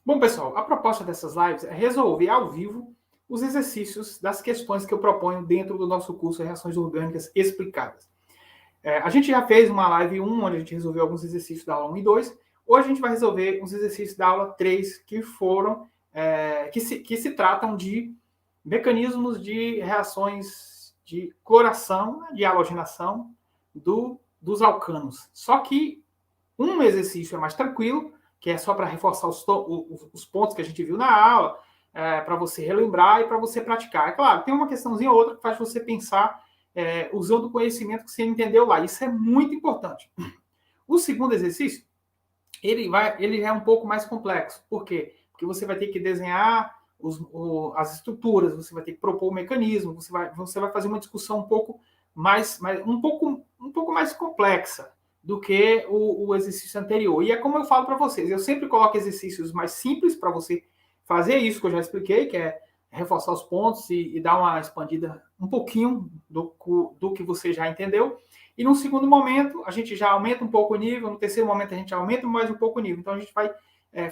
Bom, pessoal, a proposta dessas lives é resolver ao vivo os exercícios das questões que eu proponho dentro do nosso curso Reações Orgânicas Explicadas. A gente já fez uma live 1, onde a gente resolveu alguns exercícios da aula 1 e 2. Hoje a gente vai resolver uns exercícios da aula 3 que se tratam de mecanismos de reações de cloração, de halogenação dos alcanos. Só que um exercício é mais tranquilo, que é só para reforçar os pontos que a gente viu na aula, para você relembrar e para você praticar. É claro, tem uma questãozinha ou outra que faz você pensar usando o conhecimento que você entendeu lá. Isso é muito importante. O segundo exercício, ele é um pouco mais complexo. Por quê? Porque você vai ter que desenhar as estruturas, você vai ter que propor o mecanismo, você vai fazer uma discussão um pouco mais complexa do que o exercício anterior. E é como eu falo para vocês, eu sempre coloco exercícios mais simples para você fazer isso que eu já expliquei, que é reforçar os pontos e dar uma expandida um pouquinho do que você já entendeu. E no segundo momento, a gente já aumenta um pouco o nível, no terceiro momento a gente aumenta mais um pouco o nível. Então a gente vai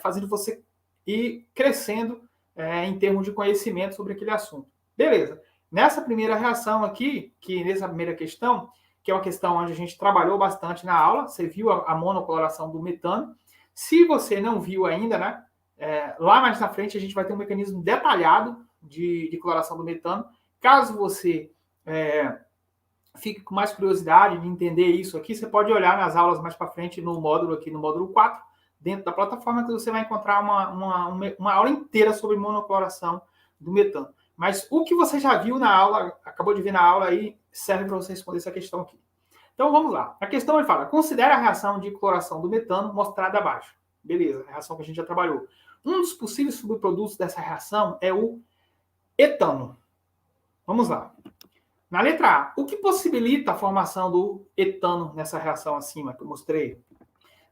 fazendo você ir crescendo em termos de conhecimento sobre aquele assunto. Beleza. Nessa primeira reação aqui, nessa primeira questão, que é uma questão onde a gente trabalhou bastante na aula, você viu a monocloração do metano. Se você não viu ainda, né, lá mais na frente a gente vai ter um mecanismo detalhado de cloração do metano. Caso você fique com mais curiosidade de entender isso aqui, você pode olhar nas aulas mais para frente no módulo 4, dentro da plataforma, que você vai encontrar uma aula inteira sobre monocloração do metano. Mas o que você já viu na aula, acabou de ver na aula aí, serve para você responder essa questão aqui. Então vamos lá. A questão ele fala: considere a reação de cloração do metano mostrada abaixo. Beleza, a reação que a gente já trabalhou. Um dos possíveis subprodutos dessa reação é o etano. Vamos lá. Na letra A, o que possibilita a formação do etano nessa reação acima que eu mostrei?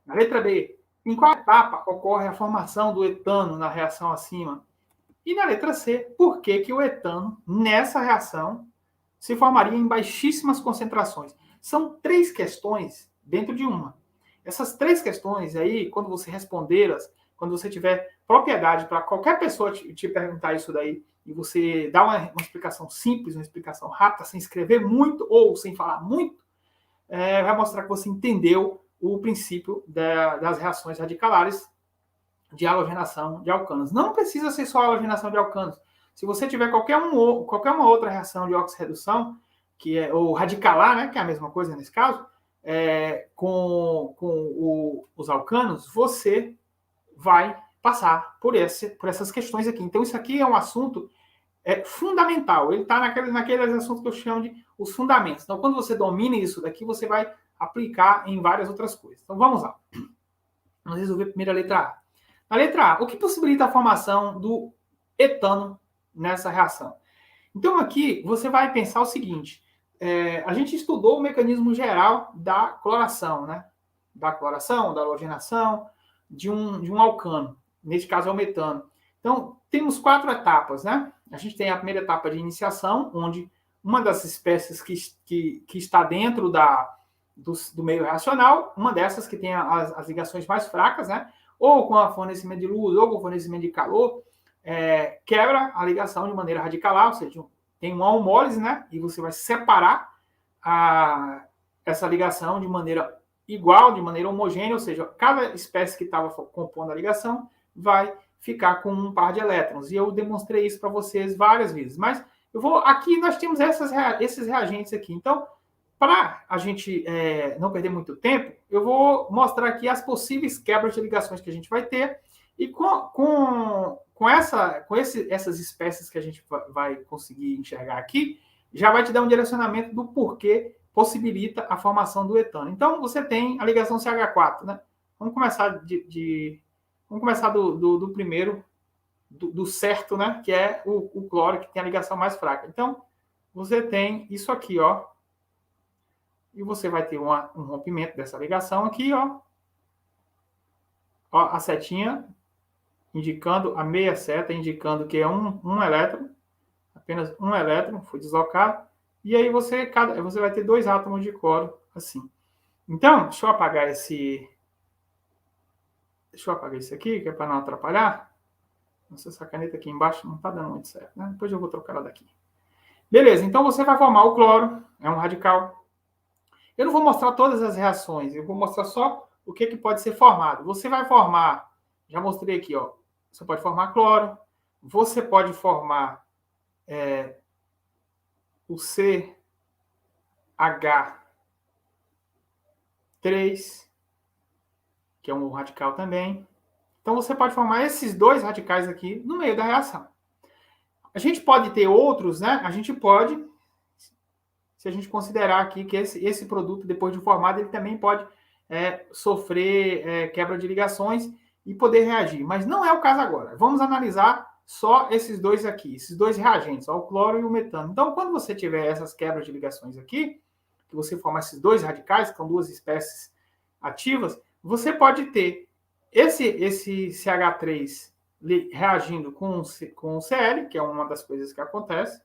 Na letra B, em qual etapa ocorre a formação do etano na reação acima? E na letra C, por que o etano, nessa reação, se formaria em baixíssimas concentrações? São 3 questões dentro de uma. Essas 3 questões aí, quando você respondê-las, quando você tiver propriedade para qualquer pessoa te perguntar isso daí, e você dá uma explicação simples, uma explicação rápida, sem escrever muito ou sem falar muito, vai mostrar que você entendeu o princípio das reações radicalares de halogenação de alcanos. Não precisa ser só halogenação de alcanos. Se você tiver qualquer uma outra reação de oxirredução, que é o radicalar, né, que é a mesma coisa nesse caso, os alcanos, você vai passar por essas questões aqui. Então, isso aqui é um assunto fundamental. Ele está naqueles assuntos que eu chamo de os fundamentos. Então, quando você domina isso daqui, você vai aplicar em várias outras coisas. Então, vamos lá. Vamos resolver primeiro a letra A. Na letra A, o que possibilita a formação do etano nessa reação? Então, aqui, você vai pensar o seguinte. A gente estudou o mecanismo geral da cloração, né? Da cloração, da halogenação de um alcano. Nesse caso, é o metano. Então, temos 4 etapas, né? A gente tem a primeira etapa de iniciação, onde uma das espécies que está dentro do meio reacional, uma dessas que tem as ligações mais fracas, né? Ou com o fornecimento de luz, ou com o fornecimento de calor, quebra a ligação de maneira radicalar, ou seja, tem uma homólise, né? E você vai separar essa ligação de maneira igual, de maneira homogênea, ou seja, cada espécie que estava compondo a ligação vai ficar com um par de elétrons. E eu demonstrei isso para vocês várias vezes. Mas aqui nós temos esses reagentes aqui. Então, para a gente não perder muito tempo, eu vou mostrar aqui as possíveis quebras de ligações que a gente vai ter. E com essas espécies que a gente vai conseguir enxergar aqui, já vai te dar um direcionamento do porquê possibilita a formação do etano. Então, você tem a ligação CH4, né? Vamos começar do primeiro, do certo, né? Que é o cloro, que tem a ligação mais fraca. Então, você tem isso aqui, ó. E você vai ter um rompimento dessa ligação aqui, ó. Ó, a setinha indicando, a meia seta indicando que é um elétron, apenas um elétron foi deslocado. E aí você vai ter 2 átomos de cloro, assim. Então, deixa eu apagar esse aqui, que é para não atrapalhar. Nossa, essa caneta aqui embaixo não está dando muito certo, né? Depois eu vou trocar ela daqui. Beleza, então você vai formar o cloro, é um radical. Eu não vou mostrar todas as reações, eu vou mostrar só o que pode ser formado. Você vai formar, já mostrei aqui, ó. Você pode formar cloro, você pode formar o CH3, que é um radical também. Então você pode formar esses dois radicais aqui no meio da reação. A gente pode ter outros, né? A gente pode, se a gente considerar aqui que esse produto, depois de formado, ele também pode sofrer quebra de ligações e poder reagir. Mas não é o caso agora. Vamos analisar só esses dois aqui, esses dois reagentes, ó, o cloro e o metano. Então, quando você tiver essas quebras de ligações aqui, que você forma esses dois radicais, que são duas espécies ativas, você pode ter esse CH3 reagindo com o Cl, que é uma das coisas que acontece.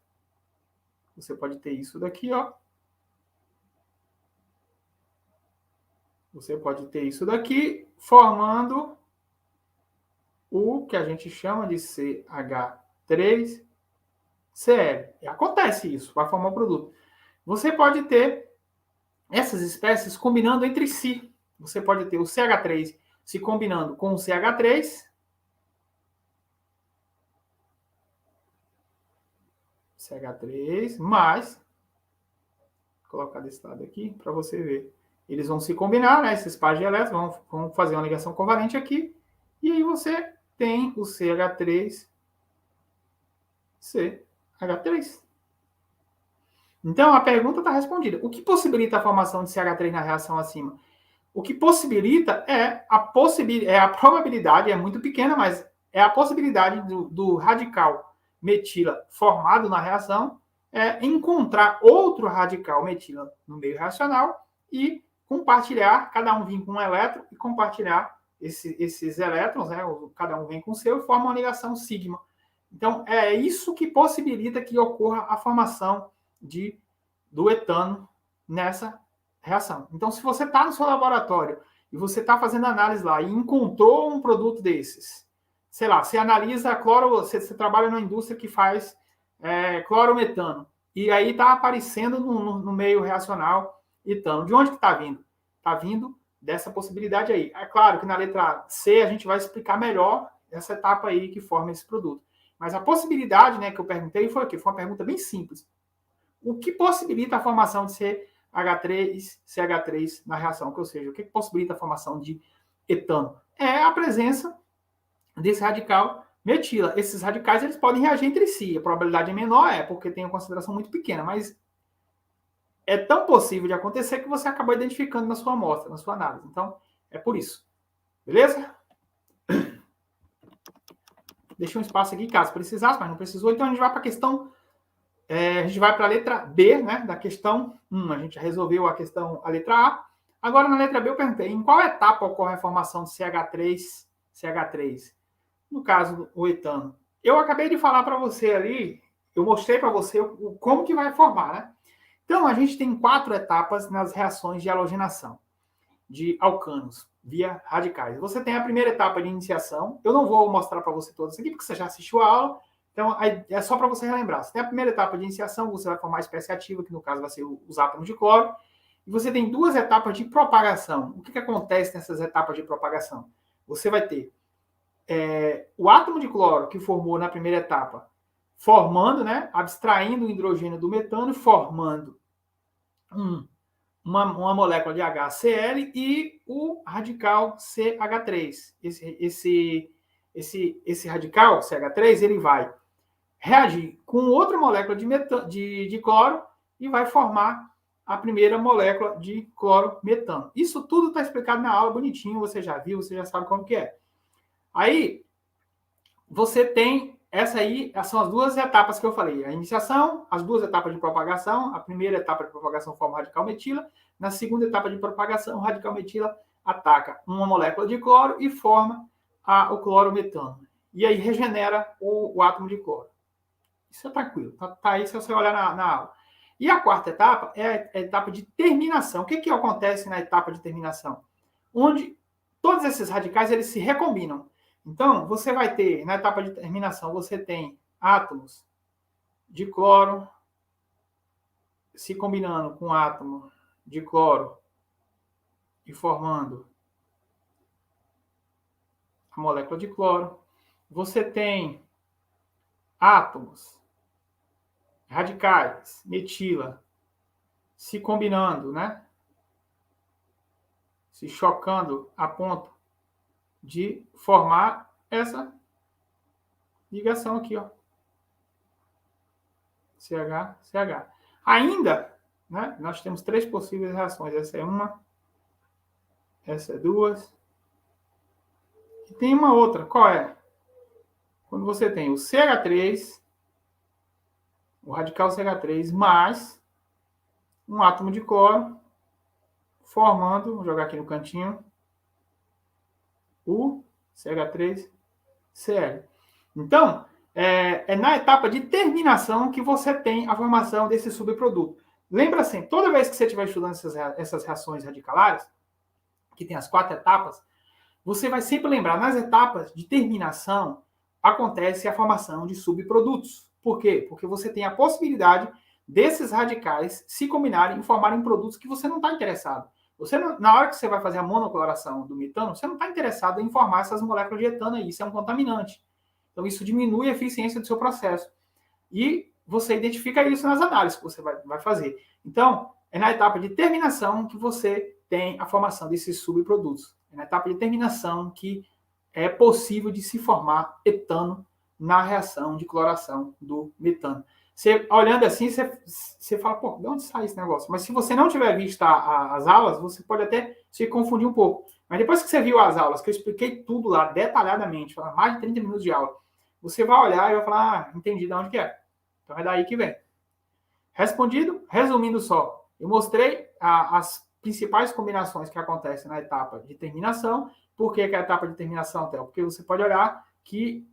Você pode ter isso daqui, ó. Você pode ter isso daqui, formando o que a gente chama de CH3Cl. Acontece isso, vai formar o produto. Você pode ter essas espécies combinando entre si. Você pode ter o CH3 se combinando com o CH3, mais, vou colocar desse lado aqui para você ver. Eles vão se combinar, né? Esses pares de elétrons vão fazer uma ligação covalente aqui, e aí você tem o CH3, CH3. Então, a pergunta está respondida. O que possibilita a formação de CH3 na reação acima? O que possibilita é a probabilidade, é muito pequena, mas é a possibilidade do radical metila formado na reação encontrar outro radical metila no meio reacional e compartilhar, cada um vir com um elétron e compartilhar esses elétrons, né, cada um vem com o seu e forma uma ligação sigma. Então, é isso que possibilita que ocorra a formação do etano nessa reação. Então, se você está no seu laboratório e você está fazendo análise lá e encontrou um produto desses, sei lá, você analisa cloro, você trabalha numa indústria que faz clorometano, e aí está aparecendo no meio reacional etano. De onde que está vindo? Está vindo dessa possibilidade aí. É claro que na letra C a gente vai explicar melhor essa etapa aí que forma esse produto. Mas a possibilidade, né, que eu perguntei foi o quê? Foi uma pergunta bem simples. O que possibilita a formação de CH3 na reação? Ou seja, o que possibilita a formação de etano? É a presença desse radical metila. Esses radicais eles podem reagir entre si. A probabilidade é menor, porque tem uma concentração muito pequena, mas é tão possível de acontecer que você acabou identificando na sua amostra, na sua análise. Então, é por isso. Beleza? Deixei um espaço aqui caso precisasse, mas não precisou. Então, a gente vai para a questão... a gente vai para a letra B, né, da questão 1. A gente já resolveu a letra A. Agora, na letra B, eu perguntei, em qual etapa ocorre a formação de CH3? No caso, o etano. Eu acabei de falar para você ali, eu mostrei para você como que vai formar, né? Então, a gente tem 4 etapas nas reações de halogenação de alcanos via radicais. Você tem a primeira etapa de iniciação. Eu não vou mostrar para você todas aqui, porque você já assistiu a aula. Então, é só para você relembrar. Você tem a primeira etapa de iniciação, você vai formar a espécie ativa, que no caso vai ser os átomos de cloro. E você tem 2 etapas de propagação. O que acontece nessas etapas de propagação? Você vai ter o átomo de cloro que formou na primeira etapa, formando, né, abstraindo o hidrogênio do metano, formando uma molécula de HCl e o radical CH3. Esse radical CH3 ele vai reagir com outra molécula de cloro e vai formar a primeira molécula de clorometano. Isso tudo está explicado na aula bonitinho, você já viu, você já sabe como que é. Aí, você tem essas são as 2 etapas que eu falei. A iniciação, as 2 etapas de propagação. A primeira etapa de propagação forma o radical metila. Na segunda etapa de propagação, o radical metila ataca uma molécula de cloro e forma o clorometano. E aí regenera o átomo de cloro. Isso é tranquilo. Tá aí se você olhar na aula. E a quarta etapa é a etapa de terminação. O que acontece na etapa de terminação? Onde todos esses radicais eles se recombinam. Então, você vai ter, na etapa de terminação, você tem átomos de cloro se combinando com átomo de cloro e formando a molécula de cloro. Você tem átomos radicais, metila, se combinando, né? Se chocando a ponto de formar essa ligação aqui, ó. CH, CH. Ainda, né, nós temos 3 possíveis reações. Essa é uma, essa é duas. E tem uma outra. Qual é? Quando você tem o CH3, o radical CH3, mais um átomo de cloro, formando, vou jogar aqui no cantinho, o CH3Cl. Então, é na etapa de terminação que você tem a formação desse subproduto. Lembra assim, toda vez que você estiver estudando essas reações radicalares, que tem as 4 etapas, você vai sempre lembrar, nas etapas de terminação, acontece a formação de subprodutos. Por quê? Porque você tem a possibilidade desses radicais se combinarem e formarem produtos que você não está interessado. Você não, na hora que você vai fazer a monocloração do metano, você não está interessado em formar essas moléculas de etano aí, isso é um contaminante. Então, isso diminui a eficiência do seu processo. E você identifica isso nas análises que você vai fazer. Então, é na etapa de terminação que você tem a formação desses subprodutos. É na etapa de terminação que é possível de se formar etano na reação de cloração do metano. Você, olhando assim, você fala, pô, de onde sai esse negócio? Mas se você não tiver visto as aulas, você pode até se confundir um pouco. Mas depois que você viu as aulas, que eu expliquei tudo lá detalhadamente, mais de 30 minutos de aula, você vai olhar e vai falar, entendi de onde que é. Então é daí que vem. Respondido? Resumindo só, eu mostrei as principais combinações que acontecem na etapa de terminação. Por que a etapa de terminação, Théo? Porque você pode olhar que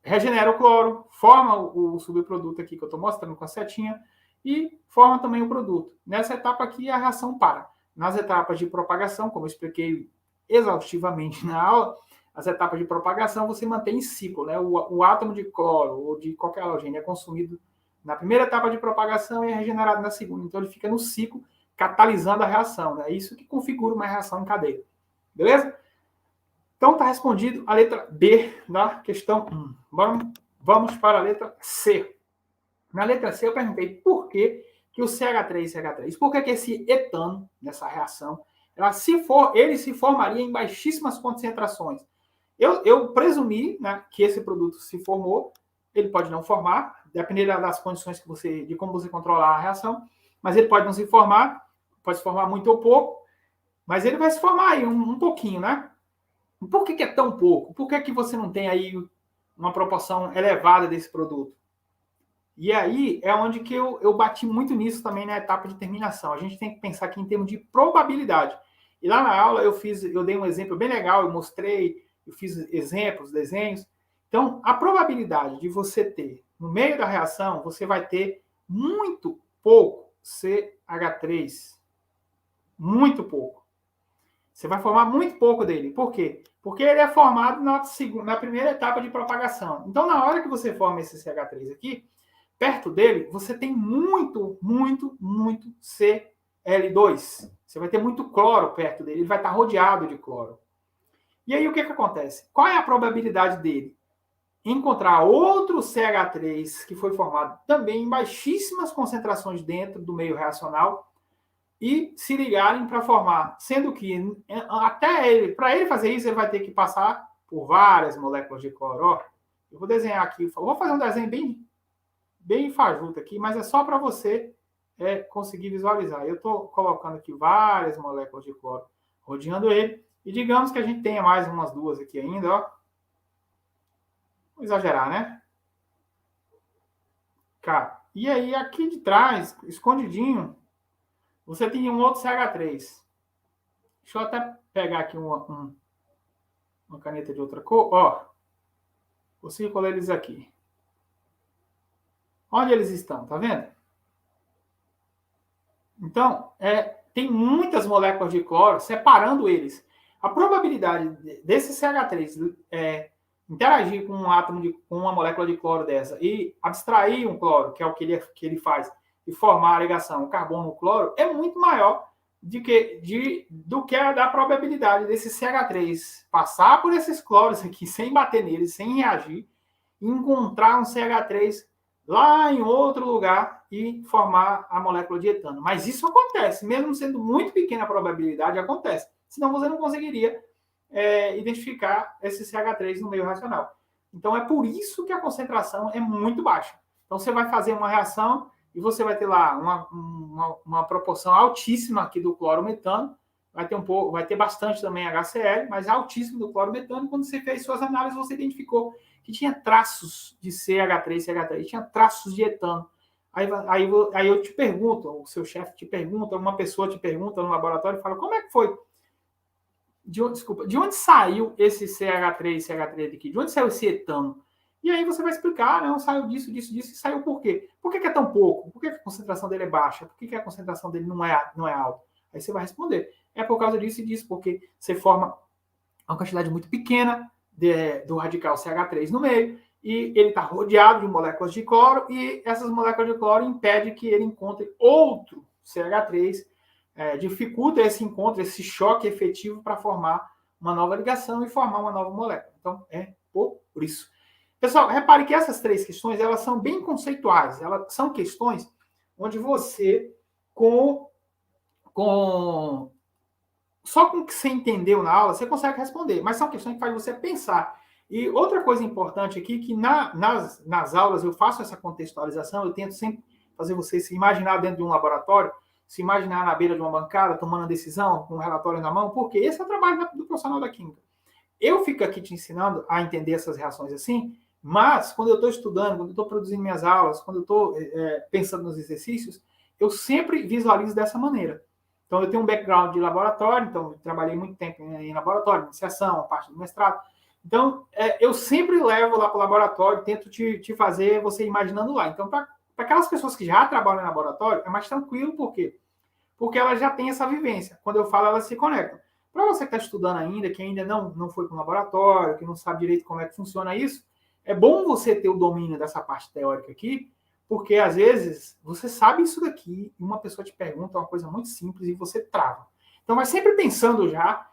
regenera o cloro, forma o subproduto aqui que eu estou mostrando com a setinha e forma também o produto. Nessa etapa aqui, a reação para. Nas etapas de propagação, como eu expliquei exaustivamente na aula, as etapas de propagação você mantém em ciclo, né? O átomo de cloro ou de qualquer halogênio é consumido na primeira etapa de propagação e é regenerado na segunda. Então ele fica no ciclo, catalisando a reação, né? Isso que configura uma reação em cadeia. Beleza? Então está respondido a letra B da questão 1. Vamos para a letra C. Na letra C eu perguntei por que o CH3CH3, por que esse etano, nessa reação, ele se formaria em baixíssimas concentrações. Eu presumi, né, que esse produto se formou, ele pode não formar, dependendo das condições que você, de como você controlar a reação, mas ele pode não se formar, pode se formar muito ou pouco, mas ele vai se formar aí um pouquinho, né? Por que é tão pouco? Por que você não tem aí uma proporção elevada desse produto? E aí é onde que eu bati muito nisso também na etapa de terminação. A gente tem que pensar aqui em termos de probabilidade. E lá na aula eu dei um exemplo bem legal, eu mostrei, eu fiz exemplos, desenhos. Então, a probabilidade de você ter, no meio da reação, você vai ter muito pouco CH3. Muito pouco. Você vai formar muito pouco dele. Por quê? Porque ele é formado na primeira etapa de propagação. Então, na hora que você forma esse CH3 aqui, perto dele, você tem muito Cl2. Você vai ter muito cloro perto dele, ele vai estar rodeado de cloro. E aí o que acontece? Qual é a probabilidade dele? Encontrar outro CH3 que foi formado também em baixíssimas concentrações dentro do meio reacional e se ligarem para formar, sendo que para ele fazer isso, ele vai ter que passar por várias moléculas de cloro. Ó, eu vou desenhar aqui, eu vou fazer um desenho bem fajuto aqui, mas é só para você conseguir visualizar. Eu estou colocando aqui várias moléculas de cloro rodeando ele, e digamos que a gente tenha mais umas duas aqui ainda, ó. Vou exagerar, né? Cara, e aí aqui de trás, escondidinho, você tem um outro CH3. Deixa eu até pegar aqui uma caneta de outra cor, ó. Vou circular eles aqui. Onde eles estão, tá vendo? Então, tem muitas moléculas de cloro separando eles. a probabilidade desse CH3 interagir com um átomo com uma molécula de cloro dessa e abstrair um cloro, que é o que ele faz, e formar a ligação o carbono-cloro, é muito maior do que a da probabilidade desse CH3 passar por esses cloros aqui sem bater neles, sem reagir, e encontrar um CH3 lá em outro lugar e formar a molécula de etano. Mas isso acontece, mesmo sendo muito pequena a probabilidade, acontece. Senão você não conseguiria identificar esse CH3 no meio racional. Então é por isso que a concentração é muito baixa. Então você vai fazer uma reação e você vai ter lá uma proporção altíssima aqui do clorometano, vai ter bastante também HCl, mas altíssimo do clorometano. Quando você fez suas análises, você identificou que tinha traços de CH3, tinha traços de etano. Aí eu te pergunto, o seu chefe te pergunta, uma pessoa te pergunta no laboratório e fala, como é que foi? De onde saiu esse CH3 aqui? De onde saiu esse etano? E aí você vai explicar, não, saiu disso, e saiu por quê? Por que é tão pouco? Por que a concentração dele é baixa? Por que a concentração dele não é alta? Aí você vai responder, é por causa disso e disso, porque você forma uma quantidade muito pequena do radical CH3 no meio, e ele está rodeado de moléculas de cloro, e essas moléculas de cloro impedem que ele encontre outro CH3, dificulta esse encontro, esse choque efetivo para formar uma nova ligação e formar uma nova molécula. Então, é por isso. Pessoal, repare que essas três questões, elas são bem conceituais. Elas são questões onde você, só com o que você entendeu na aula, você consegue responder. Mas são questões que fazem você pensar. E outra coisa importante aqui, que nas aulas eu faço essa contextualização, eu tento sempre fazer você se imaginar dentro de um laboratório, se imaginar na beira de uma bancada, tomando a decisão, com um relatório na mão, porque esse é o trabalho do profissional da química. Eu fico aqui te ensinando a entender essas reações assim, mas quando eu estou estudando, quando eu estou produzindo minhas aulas, quando eu estou pensando nos exercícios, eu sempre visualizo dessa maneira. Então, eu tenho um background de laboratório, então eu trabalhei muito tempo em laboratório, iniciação, parte do mestrado. Então, eu sempre levo lá para o laboratório, tento te fazer você imaginando lá. Então, para aquelas pessoas que já trabalham em laboratório, é mais tranquilo, por quê? Porque elas já têm essa vivência. Quando eu falo, elas se conectam. Para você que está estudando ainda, que ainda não foi para o laboratório, que não sabe direito como é que funciona isso, é bom você ter o domínio dessa parte teórica aqui, porque às vezes você sabe isso daqui e uma pessoa te pergunta uma coisa muito simples e você trava. Então vai sempre pensando já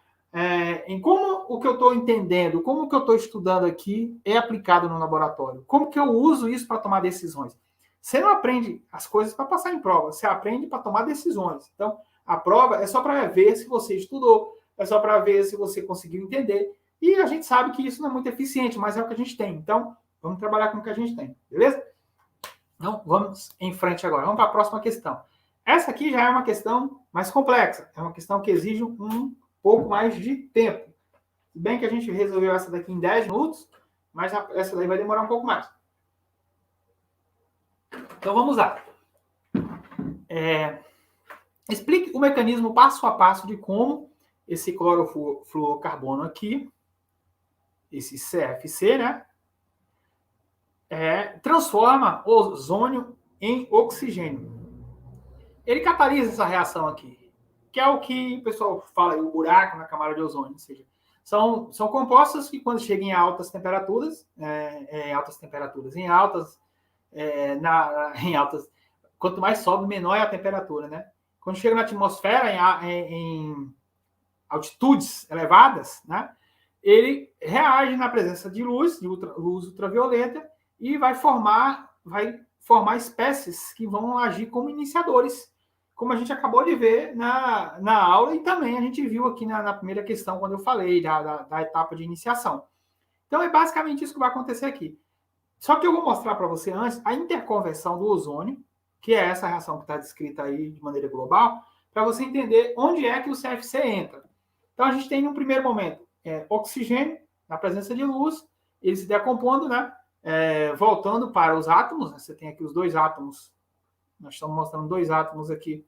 em como o que eu estou entendendo, como o que eu estou estudando aqui é aplicado no laboratório, como que eu uso isso para tomar decisões. Você não aprende as coisas para passar em prova, você aprende para tomar decisões. Então a prova é só para ver se você estudou, é só para ver se você conseguiu entender. E a gente sabe que isso não é muito eficiente, mas é o que a gente tem. Então, vamos trabalhar com o que a gente tem, beleza? Então, vamos em frente agora. Vamos para a próxima questão. Essa aqui já é uma questão mais complexa. É uma questão que exige um pouco mais de tempo. Se bem que a gente resolveu essa daqui em 10 minutos, mas essa daí vai demorar um pouco mais. Então, vamos lá. Explique o mecanismo passo a passo de como esse clorofluorocarbono aqui, esse CFC, né? Transforma ozônio em oxigênio. Ele catalisa essa reação aqui, que é o que o pessoal fala, o buraco na camada de ozônio. Ou seja, são compostos que quando chegam em altas temperaturas, quanto mais sobe, menor é a temperatura, né? Quando chega na atmosfera, em altitudes elevadas, né? Ele reage na presença de luz ultravioleta, e vai formar espécies que vão agir como iniciadores, como a gente acabou de ver na aula, e também a gente viu aqui na primeira questão, quando eu falei da etapa de iniciação. Então, é basicamente isso que vai acontecer aqui. Só que eu vou mostrar para você antes a interconversão do ozônio, que é essa reação que está descrita aí de maneira global, para você entender onde é que o CFC entra. Então, a gente tem, no primeiro momento, oxigênio, na presença de luz, ele se decompondo, né? Voltando para os átomos, né? Você tem aqui os dois átomos, nós estamos mostrando dois átomos aqui.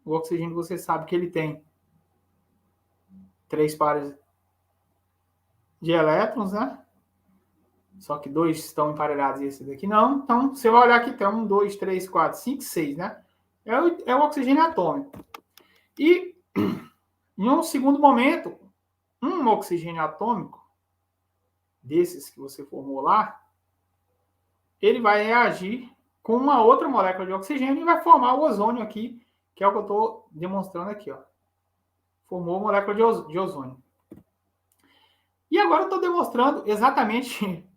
O oxigênio, você sabe que ele tem 3 pares de elétrons, né? Só que 2 estão emparelhados e esse daqui não. Então, você vai olhar aqui, tem 1, 2, 3, 4, 5, 6, né? É o oxigênio atômico. E, em um segundo momento, um oxigênio atômico, desses que você formou lá, ele vai reagir com uma outra molécula de oxigênio e vai formar o ozônio aqui, que é o que eu estou demonstrando aqui, ó. Formou molécula de ozônio. E agora eu estou demonstrando exatamente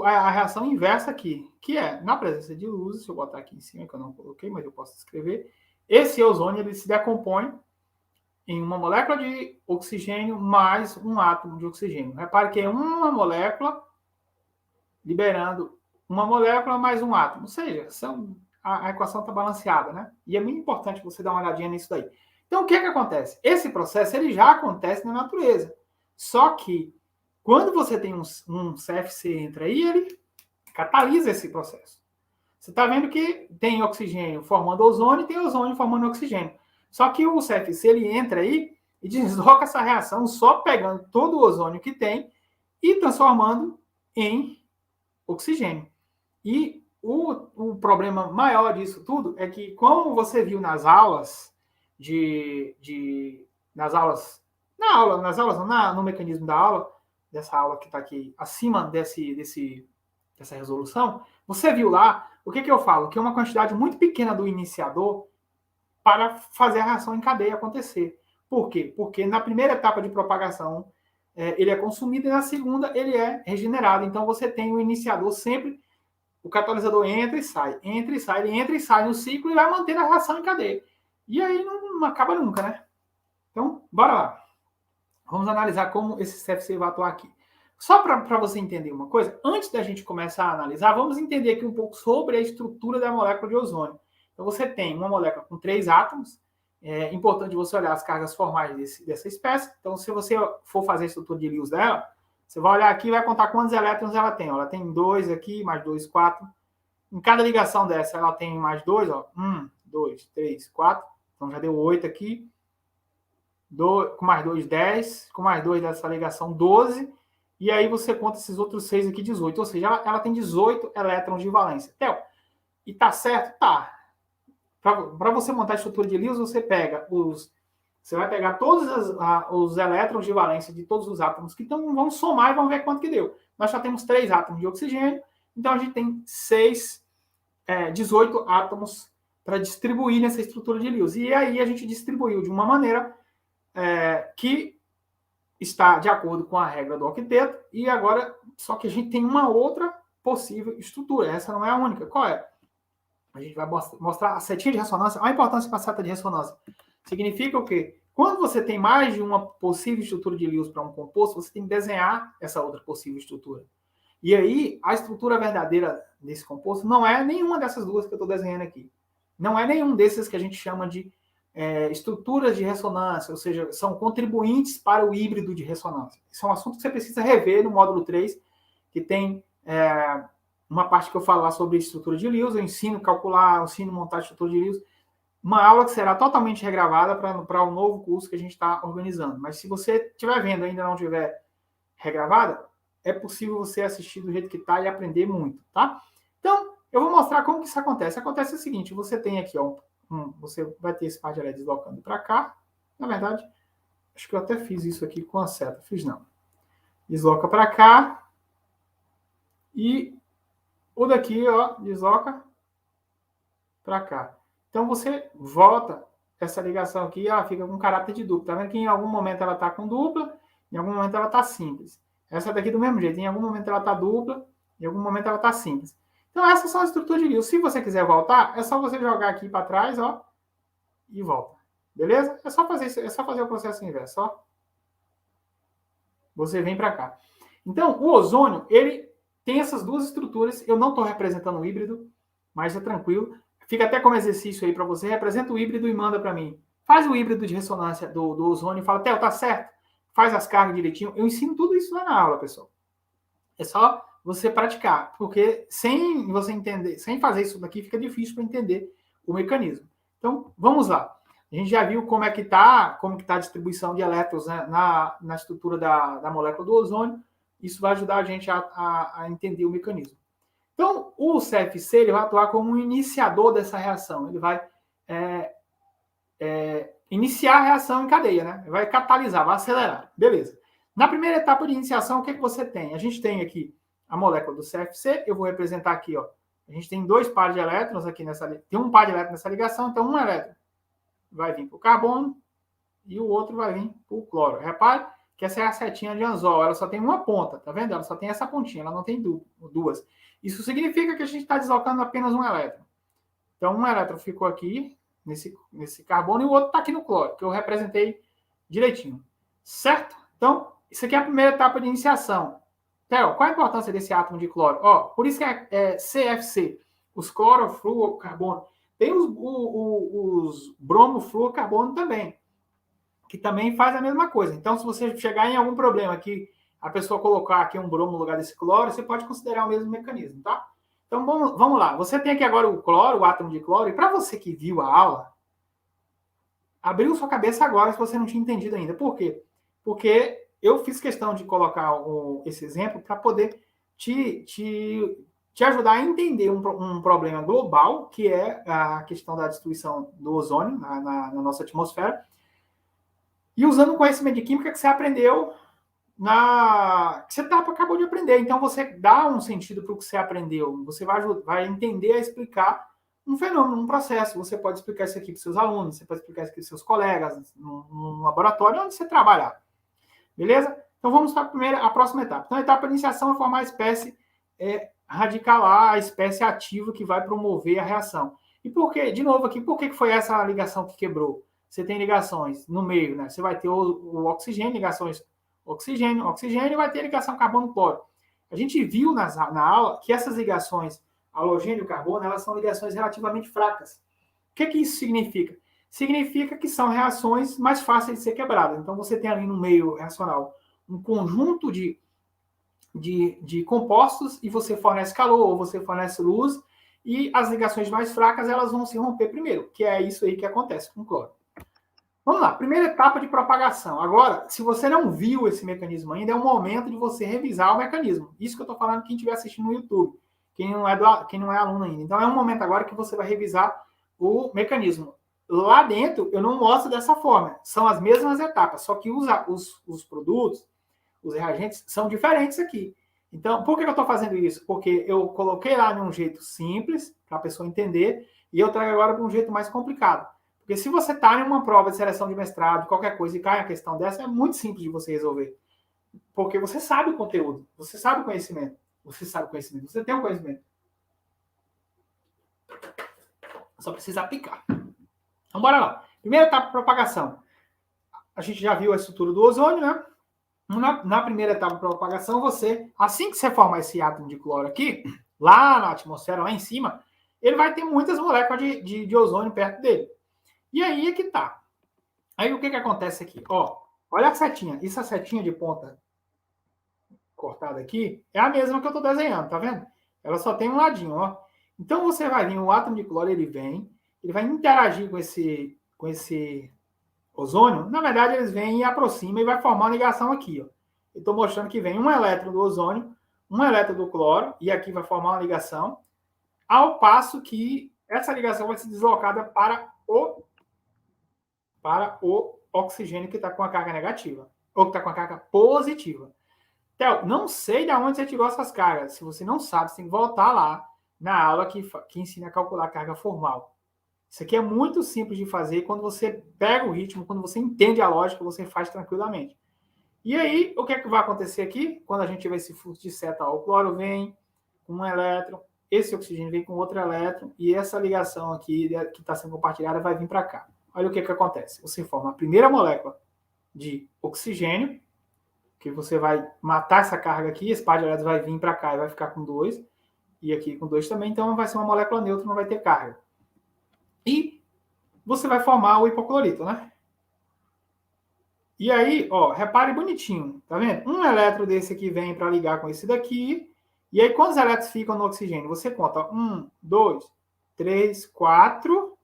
a reação inversa aqui, que é, na presença de luz, se eu botar aqui em cima, que eu não coloquei, mas eu posso escrever, esse ozônio ele se decompõe em uma molécula de oxigênio mais um átomo de oxigênio. Repare que é uma molécula liberando uma molécula mais um átomo. Ou seja, a equação está balanceada, né? E é muito importante você dar uma olhadinha nisso daí. Então, o que acontece? Esse processo ele já acontece na natureza. Só que, quando você tem um CFC entra aí, ele catalisa esse processo. Você está vendo que tem oxigênio formando ozônio e tem ozônio formando oxigênio. Só que o CFC ele entra aí e desloca essa reação só pegando todo o ozônio que tem e transformando em oxigênio. E o problema maior disso tudo é que, como você viu nas aulas no mecanismo da aula, dessa aula que está aqui acima dessa resolução, você viu lá, o que eu falo? Que é uma quantidade muito pequena do iniciador para fazer a reação em cadeia acontecer. Por quê? Porque na primeira etapa de propagação, ele é consumido e na segunda ele é regenerado. Então você tem o iniciador sempre, o catalisador entra e sai, ele entra e sai no ciclo e vai manter a reação em cadeia. E aí não acaba nunca, né? Então, bora lá. Vamos analisar como esse CFC vai atuar aqui. Só para você entender uma coisa, antes da gente começar a analisar, vamos entender aqui um pouco sobre a estrutura da molécula de ozônio. Então, você tem uma molécula com 3 átomos. É importante você olhar as cargas formais dessa espécie. Então, se você for fazer a estrutura de Lewis dela, você vai olhar aqui e vai contar quantos elétrons ela tem. Ela tem 2 aqui, mais 2, 4. Em cada ligação dessa, ela tem mais 2. 1, 2, 3, 4. Então, já deu 8 aqui. Com mais 2, 10. Com mais 2 dessa ligação, 12. E aí você conta esses outros 6 aqui, 18. Ou seja, ela tem 18 elétrons de valência. Theo, e tá certo? Tá. Para você montar a estrutura de Lewis, você pega você vai pegar todos os elétrons de valência de todos os átomos que estão, vamos somar e vamos ver quanto que deu. Nós já temos 3 átomos de oxigênio, então a gente tem 18 átomos para distribuir nessa estrutura de Lewis. E aí a gente distribuiu de uma maneira que está de acordo com a regra do octeto, e agora, só que a gente tem uma outra possível estrutura. Essa não é a única. Qual é? A gente vai mostrar a setinha de ressonância. Olha a importância da seta de ressonância. Significa o quê? Quando você tem mais de uma possível estrutura de Lewis para um composto, você tem que desenhar essa outra possível estrutura. E aí, a estrutura verdadeira desse composto não é nenhuma dessas duas que eu estou desenhando aqui. Não é nenhum desses que a gente chama de estruturas de ressonância, ou seja, são contribuintes para o híbrido de ressonância. Isso é um assunto que você precisa rever no módulo 3, que tem uma parte que eu falo lá sobre estrutura de Lewis, eu ensino a calcular, eu ensino a montar a estrutura de Lewis, uma aula que será totalmente regravada para o novo curso que a gente está organizando. Mas se você estiver vendo e ainda não estiver regravada, é possível você assistir do jeito que está e aprender muito, tá? Então, eu vou mostrar como que isso acontece. Acontece o seguinte, você tem aqui, ó, você vai ter esse par de LED deslocando para cá. Na verdade, acho que eu até fiz isso aqui com a seta. Fiz não. Desloca para cá. E o daqui, ó, desloca para cá. Então, você volta essa ligação aqui, ela fica com caráter de dupla. Tá vendo que em algum momento ela está com dupla, em algum momento ela está simples. Essa daqui do mesmo jeito, em algum momento ela está dupla, em algum momento ela está simples. Então, essas são as estruturas de Lewis. Se você quiser voltar, é só você jogar aqui para trás, ó, e volta. Beleza? É só fazer isso, é só fazer o processo inverso, ó. Você vem para cá. Então, o ozônio, ele tem essas duas estruturas. Eu não estou representando o híbrido, mas é tranquilo. Fica até como exercício aí para você. Representa o híbrido e manda para mim. Faz o híbrido de ressonância do ozônio e fala, Theo, tá certo? Faz as cargas direitinho. Eu ensino tudo isso lá na aula, pessoal. É só você praticar, porque sem você entender, sem fazer isso daqui, fica difícil para entender o mecanismo. Então, vamos lá. A gente já viu como que tá a distribuição de elétrons, né, na estrutura da molécula do ozônio. Isso vai ajudar a gente a entender o mecanismo. Então, o CFC ele vai atuar como um iniciador dessa reação. Ele vai iniciar a reação em cadeia, né? Vai catalisar, vai acelerar. Beleza. Na primeira etapa de iniciação, o que você tem? A gente tem aqui a molécula do CFC, eu vou representar aqui, ó. A gente tem 2 pares de elétrons aqui tem um par de elétrons nessa ligação, então um elétron vai vir para o carbono e o outro vai vir para o cloro. Repare que essa é a setinha de anzol, ela só tem uma ponta, tá vendo? Ela só tem essa pontinha, ela não tem duas. Isso significa que a gente está deslocando apenas um elétron. Então, um elétron ficou aqui, nesse carbono, e o outro está aqui no cloro, que eu representei direitinho. Certo? Então, isso aqui é a primeira etapa de iniciação. Theo, qual a importância desse átomo de cloro? Ó, por isso que é CFC, os clorofluorocarbono. Tem os bromofluorocarbono também, que também faz a mesma coisa. Então, se você chegar em algum problema que a pessoa colocar aqui um bromo no lugar desse cloro, você pode considerar o mesmo mecanismo, tá? Então, vamos lá. Você tem aqui agora o cloro, o átomo de cloro, e para você que viu a aula, abriu sua cabeça agora se você não tinha entendido ainda. Por quê? Porque eu fiz questão de colocar esse exemplo para poder te ajudar a entender um problema global, que é a questão da destruição do ozônio na nossa atmosfera, e usando o conhecimento de química que você aprendeu que você acabou de aprender. Então, você dá um sentido para o que você aprendeu. Você vai entender a explicar um fenômeno, um processo. Você pode explicar isso aqui para os seus alunos, você pode explicar isso aqui para os seus colegas, no laboratório, onde você trabalhar. Beleza? Então, vamos para a próxima etapa. Então, a etapa de iniciação é formar a espécie radicalar, a espécie ativa que vai promover a reação. E por quê? De novo aqui, por que foi essa ligação que quebrou? Você tem ligações no meio, né? Você vai ter o oxigênio, ligações oxigênio, e vai ter ligação carbono-cloro. A gente viu na aula que essas ligações halogênio e carbono, elas são ligações relativamente fracas. O que isso significa? Significa que são reações mais fáceis de ser quebradas. Então, você tem ali no meio reacional um conjunto de compostos e você fornece calor ou você fornece luz, e as ligações mais fracas elas vão se romper primeiro, que é isso aí que acontece com o cloro. Vamos lá, primeira etapa de propagação. Agora, se você não viu esse mecanismo ainda, é o momento de você revisar o mecanismo. Isso que eu estou falando quem estiver assistindo no YouTube, quem não é aluno ainda. Então, é um momento agora que você vai revisar o mecanismo. Lá dentro, eu não mostro dessa forma. São as mesmas etapas, só que os produtos, os reagentes, são diferentes aqui. Então, por que eu estou fazendo isso? Porque eu coloquei lá de um jeito simples, para a pessoa entender, e eu trago agora para um jeito mais complicado. Porque se você está em uma prova de seleção de mestrado, qualquer coisa, e cai a questão dessa, é muito simples de você resolver. Porque você sabe o conteúdo, você sabe o conhecimento. Você tem o conhecimento. Só precisa aplicar. Então, bora lá. Primeira etapa de propagação. A gente já viu a estrutura do ozônio, né? Na primeira etapa de propagação, assim que você formar esse átomo de cloro aqui, lá na atmosfera, lá em cima, ele vai ter muitas moléculas de ozônio perto dele. E aí é que tá. Aí o que acontece aqui? Ó, olha a setinha. Essa setinha de ponta cortada aqui é a mesma que eu estou desenhando, tá vendo? Ela só tem um ladinho, ó. Então você vai vir, o átomo de cloro, ele vai interagir com esse ozônio. Na verdade, eles vêm e aproximam e vai formar uma ligação aqui, ó. Eu estou mostrando que vem um elétron do ozônio, um elétron do cloro, e aqui vai formar uma ligação, ao passo que essa ligação vai ser deslocada para o oxigênio que está com a carga negativa, ou que está com a carga positiva. Theo, não sei de onde você tirou essas cargas. Se você não sabe, você tem que voltar lá na aula que ensina a calcular a carga formal. Isso aqui é muito simples de fazer. Quando você pega o ritmo, quando você entende a lógica, você faz tranquilamente. E aí, o que é que vai acontecer aqui? Quando a gente tiver esse fluxo de seta, o cloro vem com um elétron, esse oxigênio vem com outro elétron, e essa ligação aqui, que está sendo compartilhada, vai vir para cá. Olha o que acontece. Você forma a primeira molécula de oxigênio, que você vai matar essa carga aqui, esse par de elétrons vai vir para cá e vai ficar com 2, e aqui com 2 também, então vai ser uma molécula neutra, não vai ter carga. E você vai formar o hipoclorito, né? E aí, ó, repare bonitinho, tá vendo? Um elétron desse aqui vem para ligar com esse daqui, e aí quantos elétrons ficam no oxigênio? Você conta 1, 2, 3, 4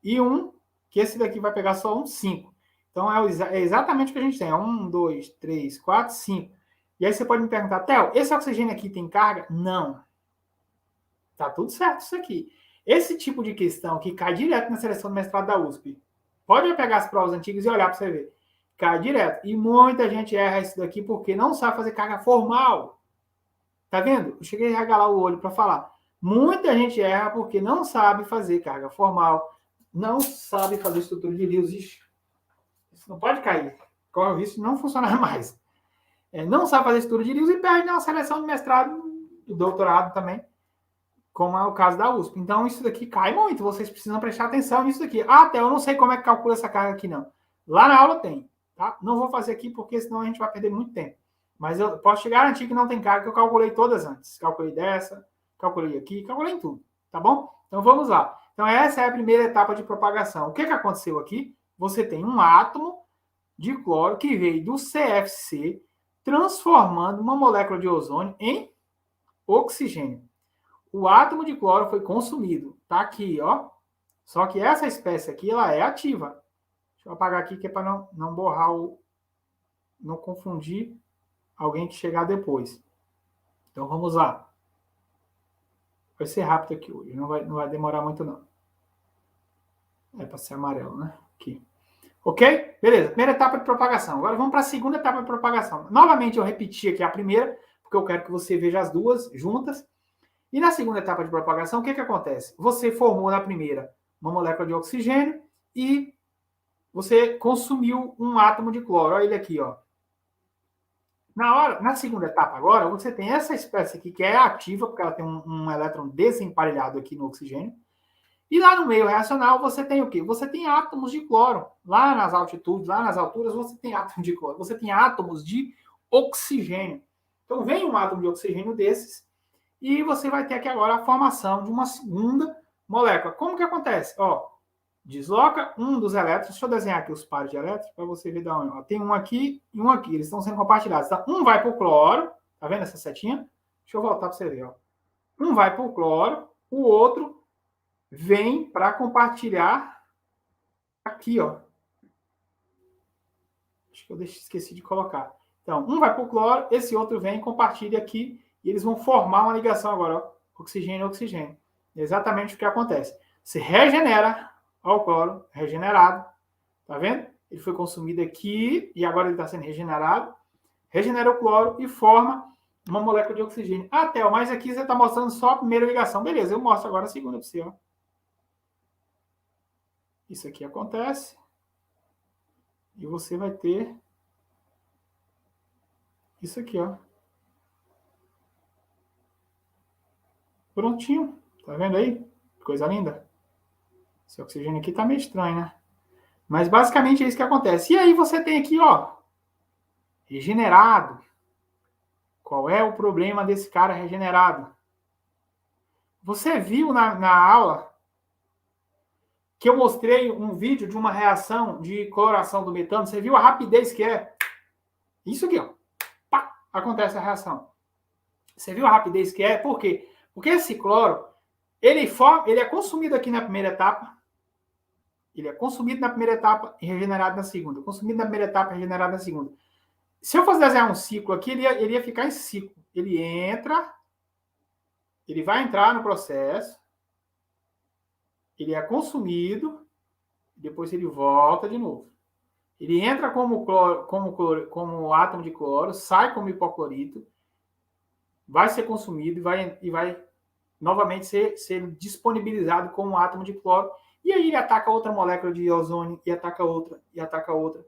e 1, que esse daqui vai pegar só 1, 5. Então, é exatamente o que a gente tem. 1, 2, 3, 4, 5. E aí você pode me perguntar, Theo, esse oxigênio aqui tem carga? Não. Tá tudo certo isso aqui. Esse tipo de questão que cai direto na seleção do mestrado da USP, pode pegar as provas antigas e olhar para você ver. cai direto. E muita gente erra isso daqui porque não sabe fazer carga formal. Tá vendo? Eu cheguei a regalar o olho para falar. Muita gente erra porque não sabe fazer carga formal, não sabe fazer estrutura de rios. Ixi, isso não pode cair. Corre o risco de não funcionar mais. Não sabe fazer estrutura de rios e perde na seleção de mestrado e doutorado também, como é o caso da USP. Então, isso daqui cai muito. Vocês precisam prestar atenção nisso daqui. Até eu não sei como é que calcula essa carga aqui, não. Lá na aula tem. Tá? Não vou fazer aqui porque senão a gente vai perder muito tempo. Mas eu posso te garantir que não tem carga, que eu calculei todas antes. Calculei dessa, calculei aqui, calculei em tudo. Tá bom? Então vamos lá. Então essa é a primeira etapa de propagação. O que aconteceu aqui? Você tem um átomo de cloro que veio do CFC transformando uma molécula de ozônio em oxigênio. O átomo de cloro foi consumido. Tá aqui, ó. Só que essa espécie aqui, ela é ativa. Deixa eu apagar aqui que é para não borrar não confundir alguém que chegar depois. Então vamos lá. Vai ser rápido aqui hoje, não vai demorar muito não. É para ser amarelo, né? Aqui. Ok? Beleza, primeira etapa de propagação. Agora vamos para a segunda etapa de propagação. Novamente eu repeti aqui a primeira, porque eu quero que você veja as duas juntas. E na segunda etapa de propagação, o que acontece? Você formou na primeira uma molécula de oxigênio e você consumiu um átomo de cloro. Olha ele aqui, ó. Na segunda etapa agora, você tem essa espécie aqui que é ativa, porque ela tem um elétron desemparelhado aqui no oxigênio. E lá no meio reacional, você tem o quê? Você tem átomos de cloro. Lá nas altitudes, lá nas alturas, você tem átomos de cloro. Você tem átomos de oxigênio. Então, vem um átomo de oxigênio desses e você vai ter aqui agora a formação de uma segunda molécula. Como que acontece? Ó, desloca um dos elétrons. Deixa eu desenhar aqui os pares de elétrons para você ver da onde. Tem um aqui e um aqui. Eles estão sendo compartilhados. Então, um vai para o cloro. Tá vendo essa setinha? Deixa eu voltar para você ver. Ó. Um vai para o cloro, o outro vem para compartilhar aqui, ó. Acho que eu esqueci de colocar. Então, um vai para o cloro, esse outro vem e compartilha aqui, e eles vão formar uma ligação agora, ó. Oxigênio, oxigênio. É exatamente o que acontece. Se regenera, ó, o cloro regenerado. Tá vendo? Ele foi consumido aqui, e agora ele está sendo regenerado. Regenera o cloro e forma uma molécula de oxigênio. Até, mas aqui você está mostrando só a primeira ligação. Beleza, eu mostro agora a segunda para você, ó. Isso aqui acontece. E você vai ter isso aqui, ó. Prontinho. Tá vendo aí? Coisa linda. Esse oxigênio aqui tá meio estranho, né? Mas basicamente é isso que acontece. E aí você tem aqui, ó, regenerado. Qual é o problema desse cara regenerado? Você viu na aula que eu mostrei um vídeo de uma reação de coloração do metano? Você viu a rapidez que é? Isso aqui, ó. Pá, acontece a reação. Você viu a rapidez que é? Por quê? Porque esse cloro, ele é consumido aqui na primeira etapa. Ele é consumido na primeira etapa e regenerado na segunda. Consumido na primeira etapa e regenerado na segunda. Se eu fosse desenhar um ciclo aqui, ele ia ficar em ciclo. Ele entra, ele vai entrar no processo, ele é consumido, depois ele volta de novo. Ele entra como átomo de cloro, sai como hipoclorito, vai ser consumido e vai novamente ser disponibilizado como átomo de cloro. E aí ele ataca outra molécula de ozônio, e ataca outra, e ataca outra,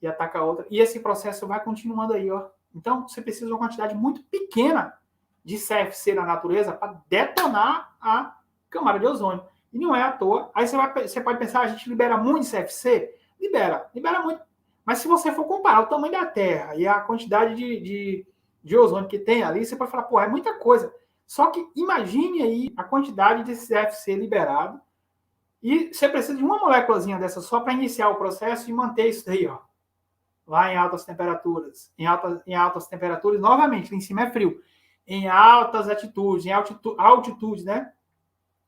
e ataca outra. E esse processo vai continuando aí, ó. Então, você precisa de uma quantidade muito pequena de CFC na natureza para detonar a camada de ozônio. E não é à toa. Aí você pode pensar, a gente libera muito CFC? Libera muito. Mas se você for comparar o tamanho da Terra e a quantidade de ozônio que tem ali, você pode falar, pô, é muita coisa. Só que imagine aí a quantidade de CFC liberado e você precisa de uma moléculazinha dessa só para iniciar o processo e manter isso daí, ó. Lá em altas temperaturas. Em altas temperaturas, novamente, lá em cima é frio. Em altas altitudes, altitude, né?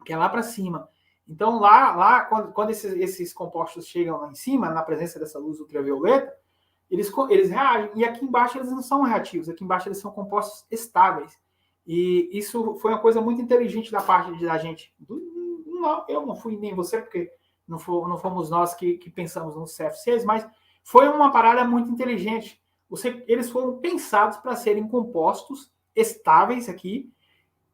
Que é lá para cima. Então, lá quando esses compostos chegam lá em cima, na presença dessa luz ultravioleta, eles reagem. E aqui embaixo eles não são reativos. Aqui embaixo eles são compostos estáveis. E isso foi uma coisa muito inteligente da parte da gente. Eu não fui nem você, porque não fomos nós que pensamos nos CFCs, mas foi uma parada muito inteligente. Eles foram pensados para serem compostos estáveis aqui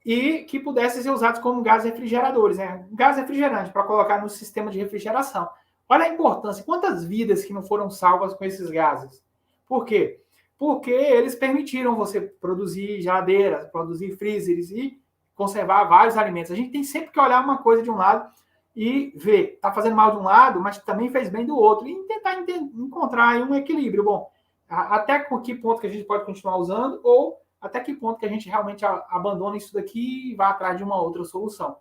e que pudessem ser usados como gases refrigeradores, né? Gás refrigerante para colocar no sistema de refrigeração. Olha a importância, quantas vidas que não foram salvas com esses gases. Por quê? Porque eles permitiram você produzir geladeiras, produzir freezers e conservar vários alimentos. A gente tem sempre que olhar uma coisa de um lado e ver, está fazendo mal de um lado, mas também fez bem do outro, e tentar encontrar um equilíbrio. Bom, até que ponto que a gente pode continuar usando, ou até que ponto que a gente realmente abandona isso daqui e vai atrás de uma outra solução.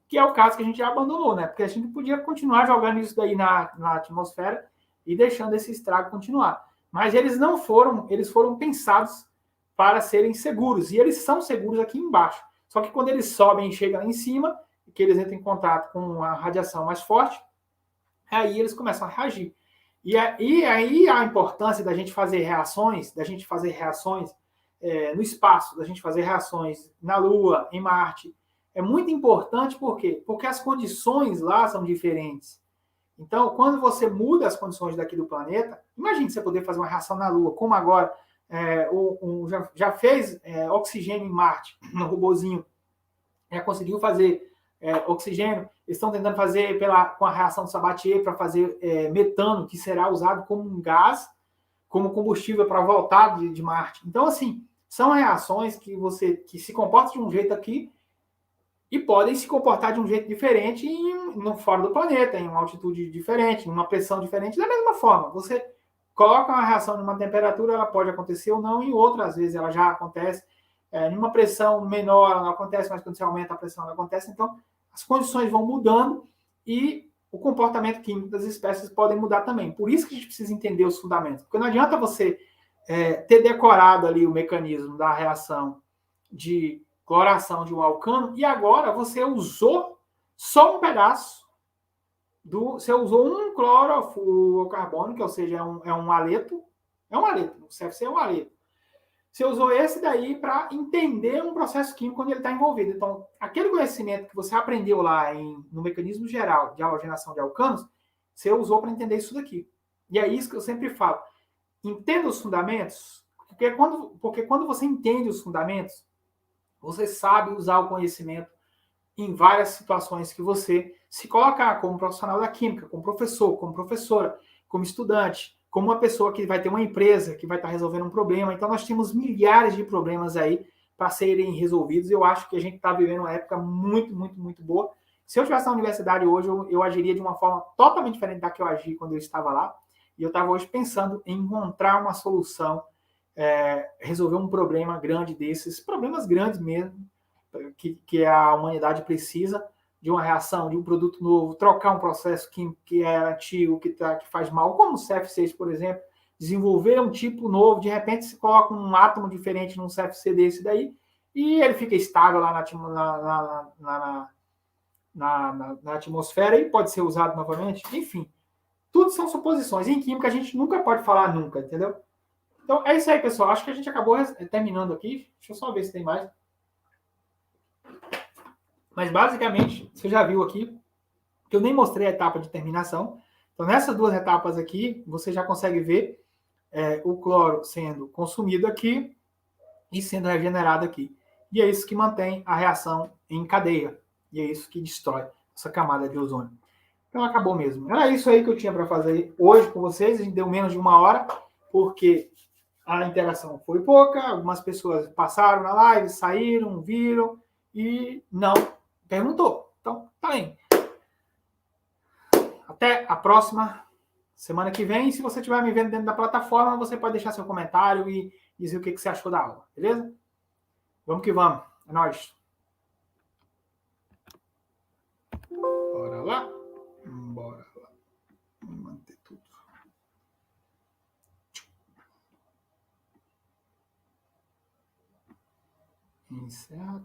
Que é o caso que a gente já abandonou, né? Porque a gente podia continuar jogando isso daí na atmosfera e deixando esse estrago continuar. Mas eles não foram, eles foram pensados para serem seguros, e eles são seguros aqui embaixo. Só que quando eles sobem e chegam lá em cima, que eles entram em contato com a radiação mais forte, aí eles começam a reagir. E aí a importância da gente fazer reações, no espaço, da gente fazer reações na Lua, em Marte, é muito importante, por quê? Porque as condições lá são diferentes. Então, quando você muda as condições daqui do planeta, imagine você poder fazer uma reação na Lua, como agora já fez oxigênio em Marte, no robozinho, já conseguiu fazer oxigênio. Eles estão tentando fazer com a reação de Sabatier para fazer metano, que será usado como um gás, como combustível para voltar de Marte. Então, assim, são reações que se comportam de um jeito aqui e podem se comportar de um jeito diferente fora do planeta, em uma altitude diferente, em uma pressão diferente. Da mesma forma, você coloca uma reação numa temperatura, ela pode acontecer ou não, e outras vezes ela já acontece. Em uma pressão menor ela não acontece, mas quando você aumenta a pressão ela acontece. Então, as condições vão mudando e o comportamento químico das espécies podem mudar também. Por isso que a gente precisa entender os fundamentos. Porque não adianta você ter decorado ali o mecanismo da reação de cloração de um alcano e agora você usou só um pedaço você usou um clorofluorocarbônico, ou seja, é um aleto, o CFC é um aleto. Você usou esse daí para entender um processo químico quando ele está envolvido. Então, aquele conhecimento que você aprendeu lá no mecanismo geral de halogenação de alcanos, você usou para entender isso daqui. E é isso que eu sempre falo. Entenda os fundamentos, porque quando você entende os fundamentos, você sabe usar o conhecimento em várias situações que você se colocar como profissional da química, como professor, como professora, como estudante, como uma pessoa que vai ter uma empresa que vai estar resolvendo um problema. Então, nós temos milhares de problemas aí para serem resolvidos. Eu acho que a gente está vivendo uma época muito, muito, muito boa. Se eu estivesse na universidade hoje, eu agiria de uma forma totalmente diferente da que eu agi quando eu estava lá. E eu estava hoje pensando em encontrar uma solução, resolver um problema grande desses, problemas grandes mesmo, que a humanidade precisa de uma reação, de um produto novo, trocar um processo químico que é antigo, que faz mal, como o CF6, por exemplo, desenvolver um tipo novo, de repente se coloca um átomo diferente num CFC desse daí, e ele fica estável lá na atmosfera e pode ser usado novamente. Enfim, tudo são suposições. Em química a gente nunca pode falar nunca, entendeu? Então é isso aí, pessoal. Acho que a gente acabou terminando aqui. Deixa eu só ver se tem mais. Mas basicamente, você já viu aqui que eu nem mostrei a etapa de terminação. Então, nessas duas etapas aqui, você já consegue ver o cloro sendo consumido aqui e sendo regenerado aqui. E é isso que mantém a reação em cadeia. E é isso que destrói essa camada de ozônio. Então, acabou mesmo. Era isso aí que eu tinha para fazer hoje com vocês. A gente deu menos de uma hora, porque a interação foi pouca. Algumas pessoas passaram na live, saíram, viram e não perguntou. Então, tá bem. Até a próxima semana que vem. Se você estiver me vendo dentro da plataforma, você pode deixar seu comentário e dizer o que você achou da aula, beleza? Vamos que vamos. É nóis. Bora lá. Bora lá. Vamos manter tudo. Encerra.